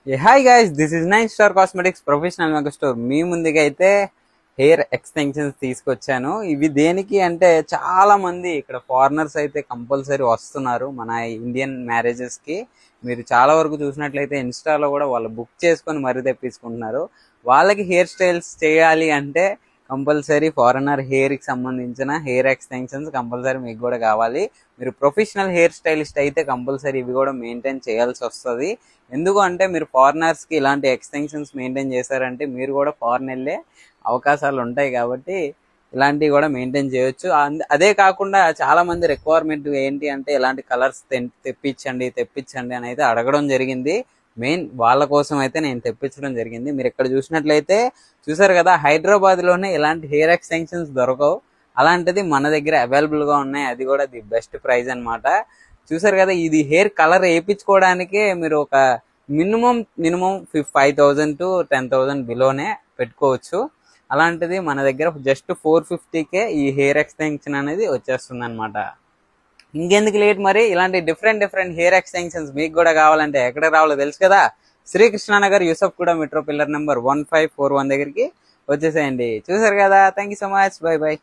Hi guys, this is 9 star cosmetics professional mega store. మీ ముందుగా అయితే హెయిర్ ఎక్స్టెన్షన్స్ తీసుకొచ్చాను. ఇవి దేనికి అంటే చాలా మంది ఇక్కడ ఫారినర్స్ అయితే కంపల్సరీ వస్తున్నారు మన ఇండియన్ మ్యారేజెస్ కి. మీరు చాలా వరకు చూసినట్లయితే ఇన్స్టాలో కూడా వాళ్ళు బుక్ చేసుకొని మరీ తెప్పించుకుంటున్నారు. వాళ్ళకి హెయిర్ స్టైల్స్ చేయాలి అంటే కంపల్సరీ ఫారినర్ హెయిర్ కి సంబంధించిన హెయిర్ ఎక్స్టెన్షన్స్ కంపల్సరీ మీకు కూడా కావాలి. మీరు ప్రొఫెషనల్ హెయిర్ స్టైలిస్ట్ అయితే కంపల్సరీ ఇవి కూడా మెయింటైన్ చేయాల్సి వస్తుంది. ఎందుకు అంటే మీరు ఫారినర్స్ కి ఇలాంటి ఎక్స్టెన్షన్స్ మెయింటైన్ చేశారంటే మీరు కూడా ఫారిన్ వెళ్ళే అవకాశాలు ఉంటాయి. కాబట్టి ఇలాంటివి కూడా మెయింటైన్ చేయొచ్చు. అదే కాకుండా చాలా మంది రిక్వైర్మెంట్ ఏంటి అంటే ఇలాంటి కలర్స్ తెప్పించండి అని అయితే అడగడం జరిగింది. మెయిన్ వాళ్ళ కోసం అయితే నేను తెప్పించడం జరిగింది. మీరు ఇక్కడ చూసినట్లయితే చూసారు కదా, హైదరాబాద్ లోనే ఇలాంటి హెయిర్ ఎక్స్టెన్షన్స్ దొరకవు. అలాంటిది మన దగ్గర అవైలబుల్ గా ఉన్నాయి. అది కూడా ది బెస్ట్ ప్రైస్ అన్నమాట. చూసారు కదా, ఇది హెయిర్ కలర్ వేయించుకోవడానికే మీరు ఒక మినిమం 5,000 to 10,000 బిలోనే పెట్టుకోవచ్చు. అలాంటిది మన దగ్గర జస్ట్ 450కే ఈ హెయిర్ ఎక్స్టెన్షన్ అనేది వచ్చేస్తుంది అనమాట. ఇంకెందుకు లేట్, మరి ఇలాంటి డిఫరెంట్ హెయిర్ ఎక్స్టెన్షన్స్ మీకు కూడా కావాలంటే ఎక్కడ రావాలో తెలుసు కదా. శ్రీకృష్ణనగర్ యూసఫ్ కూడా మెట్రో పిల్లర్ నెంబర్ 1541 దగ్గరికి వచ్చేసేయండి. చూసారు కదా, thank you so much, by by.